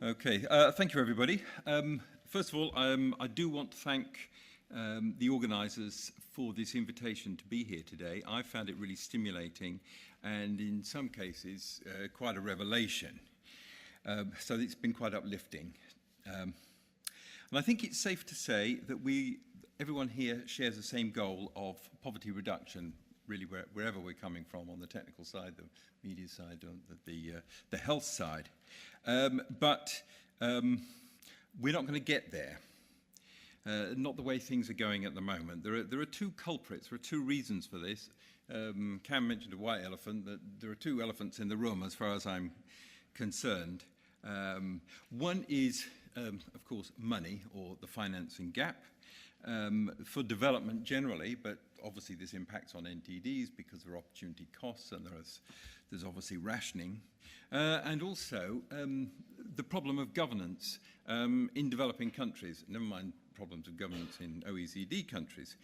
Okay, thank you everybody. First of all, I do want to thank the organisers for this invitation to be here today. I found it really stimulating and in some cases quite a revelation. So it's been quite uplifting. And I think it's safe to say that everyone here shares the same goal of poverty reduction, really wherever we're coming from, on the technical side, the media side, the health side. But we're not going to get there. Not the way things are going at the moment. There are two culprits, there are two reasons for this. Cam mentioned a white elephant. There are two elephants in the room as far as I'm concerned. One is, of course, money, or the financing gap, for development generally, but obviously this impacts on NTDs because there are opportunity costs and there's obviously rationing. And also the problem of governance in developing countries, never mind problems of governance in OECD countries.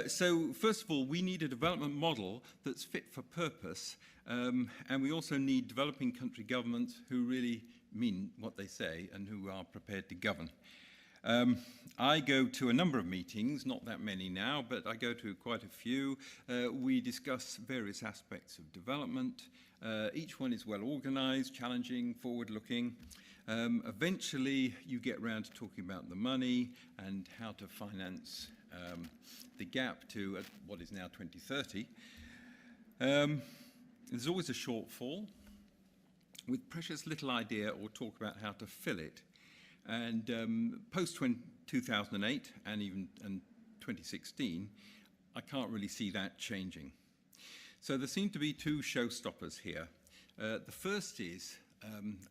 So first of all, we need a development model that's fit for purpose, and we also need developing country governments who really mean what they say and who are prepared to govern. I go to a number of meetings, not that many now, but I go to quite a few. We discuss various aspects of development. Each one is well organized, challenging, forward-looking. Eventually, you get around to talking about the money and how to finance the gap to what is now 2030. There's always a shortfall with precious little idea or talk about how to fill it. And post-2008 and even 2016, I can't really see that changing. So there seem to be two showstoppers here. The first is,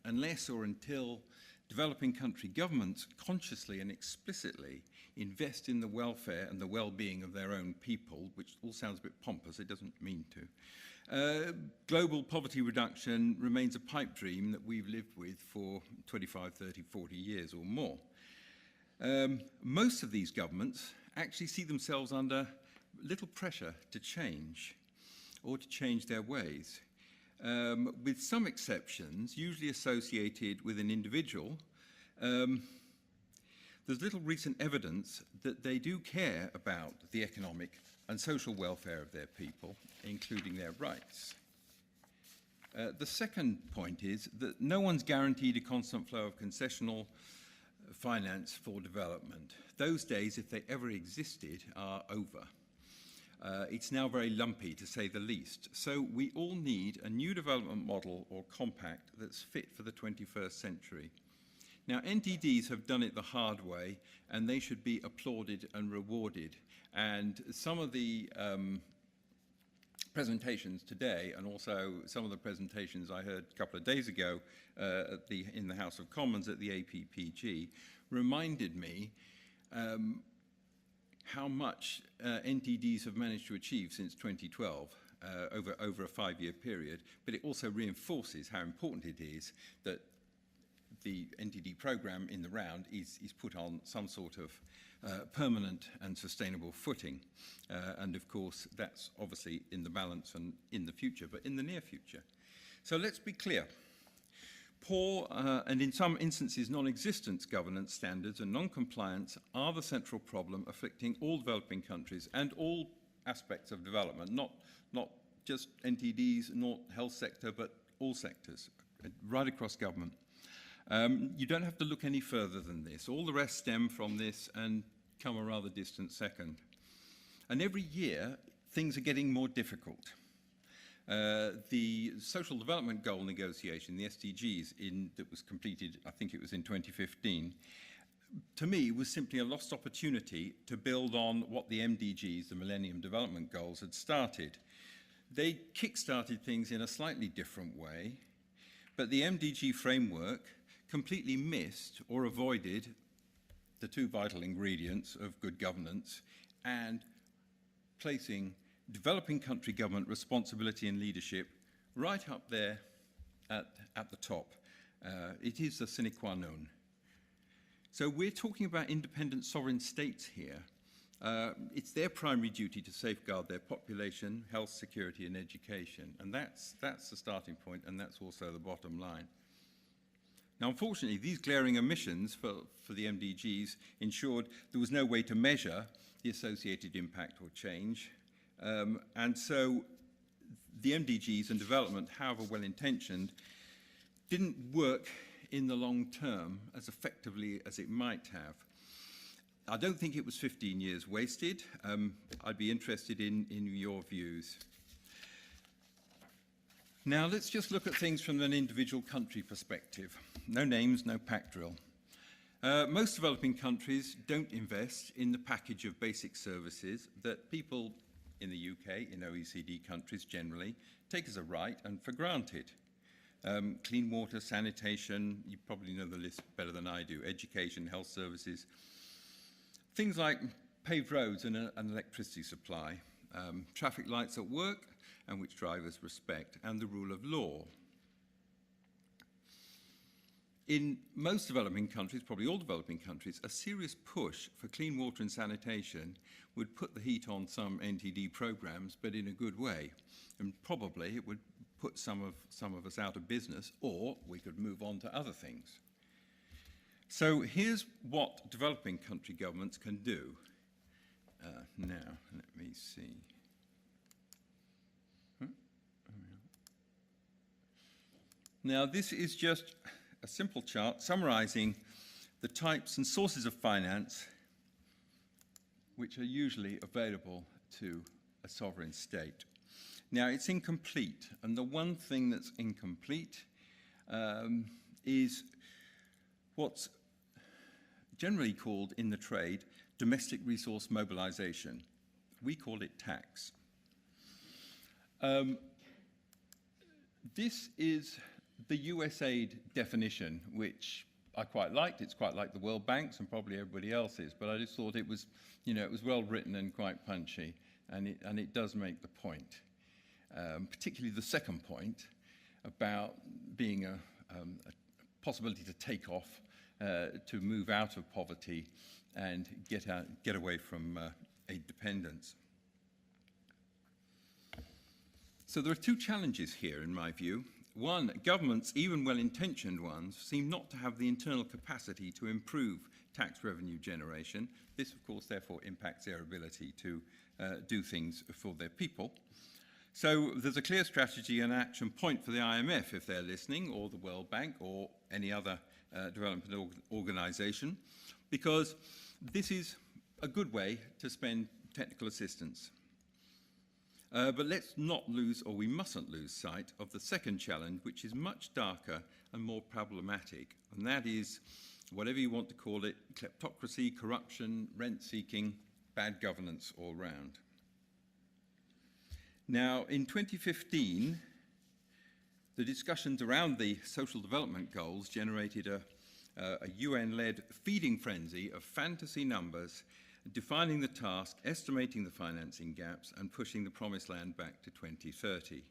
unless or until developing country governments consciously and explicitly invest in the welfare and the well-being of their own people, which all sounds a bit pompous, it doesn't mean to, global poverty reduction remains a pipe dream that we've lived with for 25, 30, 40 years or more. Most of these governments actually see themselves under little pressure to change or to change their ways, with some exceptions usually associated with an individual. There's little recent evidence that they do care about the economic and social welfare of their people, including their rights. The second point is that no one's guaranteed a constant flow of concessional finance for development. Those days, if they ever existed, are over. It's now very lumpy, to say the least. So we all need a new development model or compact that's fit for the 21st century. Now, NTDs have done it the hard way, and they should be applauded and rewarded. And some of the presentations today, and also some of the presentations I heard a couple of days ago in the House of Commons at the APPG, reminded me how much NTDs have managed to achieve since 2012 over a 5-year period, but it also reinforces how important it is that the NTD program in the round is put on some sort of permanent and sustainable footing. And of course, that's obviously in the balance and in the future, but in the near future. So let's be clear. Poor and in some instances non-existent governance standards and non-compliance are the central problem afflicting all developing countries and all aspects of development, not just NTDs, not health sector, but all sectors, right across government. You don't have to look any further than this. All the rest stem from this and come a rather distant second. And every year, things are getting more difficult. The Social Development Goal negotiation, the SDGs, that was completed, I think it was in 2015, to me was simply a lost opportunity to build on what the MDGs, the Millennium Development Goals, had started. They kick-started things in a slightly different way, but the MDG framework completely missed or avoided the two vital ingredients of good governance and placing developing country government responsibility and leadership right up there at the top. It is the sine qua non. So we're talking about independent sovereign states here. It's their primary duty to safeguard their population, health, security, and education. And that's the starting point, and that's also the bottom line. Now, unfortunately, these glaring omissions for the MDGs ensured there was no way to measure the associated impact or change. And so the MDGs and development, however well-intentioned, didn't work in the long term as effectively as it might have. I don't think it was 15 years wasted. I'd be interested in your views. Now, let's just look at things from an individual country perspective. No names, no pack drill. Most developing countries don't invest in the package of basic services that people in the UK, in OECD countries generally, take as a right and for granted. Clean water, sanitation, you probably know the list better than I do, education, health services. Things like paved roads and an electricity supply, traffic lights at work, and which drivers respect, and the rule of law. In most developing countries, probably all developing countries, a serious push for clean water and sanitation would put the heat on some NTD programs, but in a good way. And probably it would put some of us out of business, or we could move on to other things. So here's what developing country governments can do. Now, let me see. Now, this is just a simple chart summarizing the types and sources of finance which are usually available to a sovereign state. Now, it's incomplete, and the one thing that's incomplete is what's generally called in the trade domestic resource mobilization. We call it tax. This is the USAID definition, which I quite liked. It's quite like the World Bank's and probably everybody else's, but I just thought it was, it was well written and quite punchy, and it does make the point. Particularly the second point about being a possibility to take off, to move out of poverty and get away from aid dependence. So there are two challenges here, in my view. One, governments, even well-intentioned ones, seem not to have the internal capacity to improve tax revenue generation. This, of course, therefore impacts their ability to do things for their people. So there's a clear strategy and action point for the IMF, if they're listening, or the World Bank, or any other development organization, because this is a good way to spend technical assistance. But let's not lose, or we mustn't lose sight of the second challenge, which is much darker and more problematic, and that is, whatever you want to call it, kleptocracy, corruption, rent-seeking, bad governance all round. Now, in 2015, the discussions around the social development goals generated a UN-led feeding frenzy of fantasy numbers, defining the task, estimating the financing gaps, and pushing the promised land back to 2030.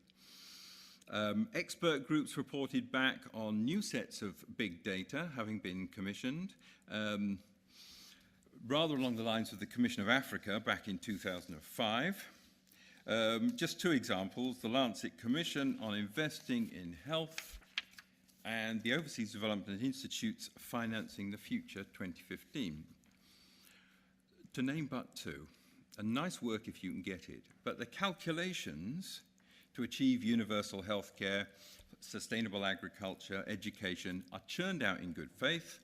Expert groups reported back on new sets of big data having been commissioned, rather along the lines of the Commission of Africa back in 2005. Just two examples, the Lancet Commission on Investing in Health and the Overseas Development Institute's Financing the Future 2015. To name but two, and nice work if you can get it, but the calculations to achieve universal health care, sustainable agriculture, education are churned out in good faith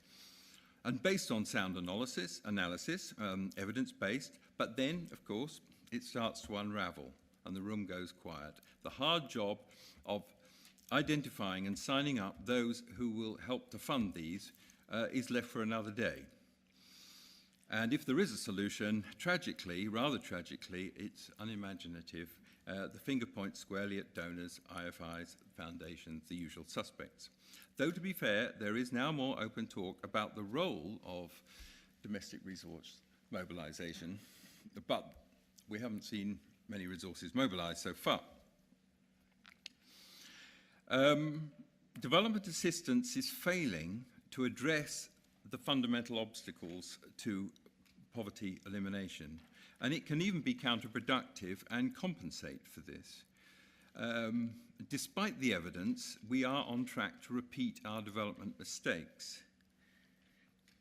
and based on sound analysis, evidence-based, but then, of course, it starts to unravel and the room goes quiet. The hard job of identifying and signing up those who will help to fund these is left for another day. And if there is a solution, tragically, rather tragically, it's unimaginative. The finger points squarely at donors, IFIs, foundations, the usual suspects. Though, to be fair, there is now more open talk about the role of domestic resource mobilization, but we haven't seen many resources mobilized so far. Development assistance is failing to address the fundamental obstacles to poverty elimination, and it can even be counterproductive and compensate for this. Despite the evidence, we are on track to repeat our development mistakes.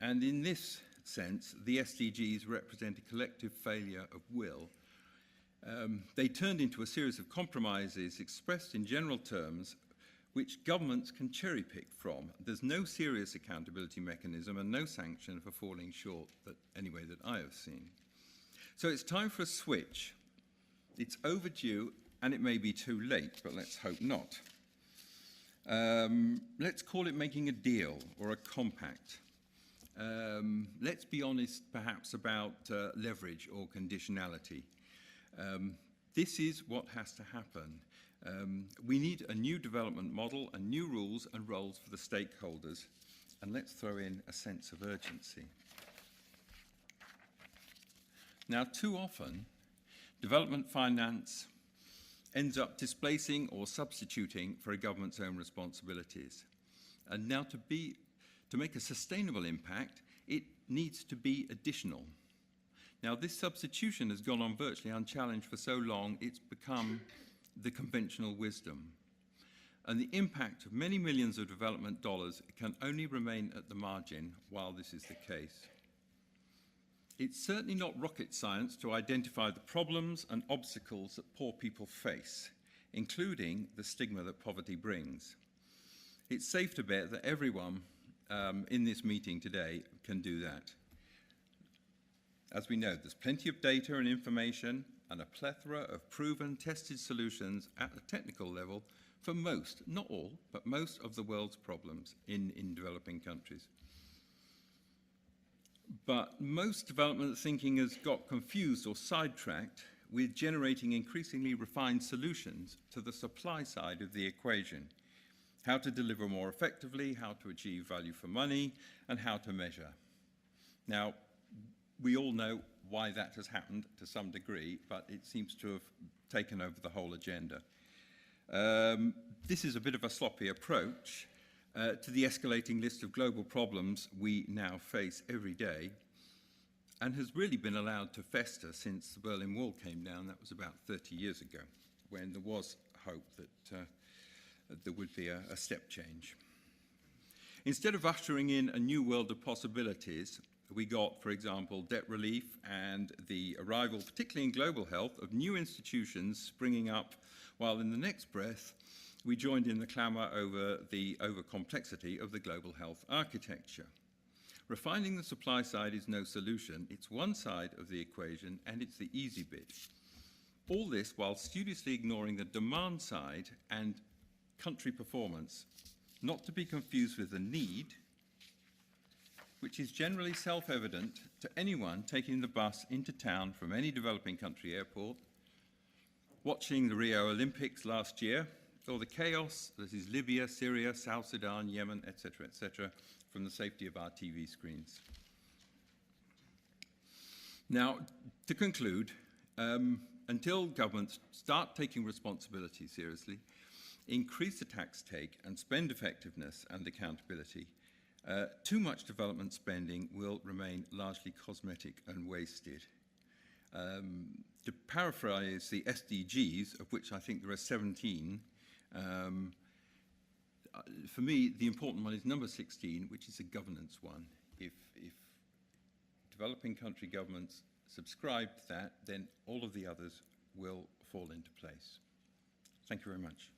And in this sense, the SDGs represent a collective failure of will. They turned into a series of compromises expressed in general terms which governments can cherry-pick from. There's no serious accountability mechanism and no sanction for falling short, anyway, that I have seen. So it's time for a switch. It's overdue, and it may be too late, but let's hope not. Let's call it making a deal or a compact. Let's be honest, perhaps, about leverage or conditionality. This is what has to happen. We need a new development model and new rules and roles for the stakeholders. And let's throw in a sense of urgency. Now, too often, development finance ends up displacing or substituting for a government's own responsibilities. And now to make a sustainable impact, it needs to be additional. Now, this substitution has gone on virtually unchallenged for so long, it's become the conventional wisdom. And the impact of many millions of development dollars can only remain at the margin while this is the case. It's certainly not rocket science to identify the problems and obstacles that poor people face, including the stigma that poverty brings. It's safe to bet that everyone in this meeting today can do that. As we know, there's plenty of data and information and a plethora of proven, tested solutions at a technical level for most, not all, but most of the world's problems in developing countries. But most development thinking has got confused or sidetracked with generating increasingly refined solutions to the supply side of the equation. How to deliver more effectively, how to achieve value for money, and how to measure. Now, we all know why that has happened to some degree, but it seems to have taken over the whole agenda. This is a bit of a sloppy approach to the escalating list of global problems we now face every day, and has really been allowed to fester since the Berlin Wall came down. That was about 30 years ago, when there was hope that there would be a step change. Instead of ushering in a new world of possibilities, we got, for example, debt relief and the arrival, particularly in global health, of new institutions springing up, while in the next breath, we joined in the clamour over the over-complexity of the global health architecture. Refining the supply side is no solution. It's one side of the equation, and it's the easy bit. All this while studiously ignoring the demand side and country performance, not to be confused with the need, which is generally self-evident to anyone taking the bus into town from any developing country airport, watching the Rio Olympics last year, or the chaos that is Libya, Syria, South Sudan, Yemen, etc., from the safety of our TV screens. Now, to conclude, until governments start taking responsibility seriously, increase the tax take and spend effectiveness and accountability, too much development spending will remain largely cosmetic and wasted. To paraphrase the SDGs, of which I think there are 17, for me, the important one is number 16, which is a governance one. If developing country governments subscribe to that, then all of the others will fall into place. Thank you very much.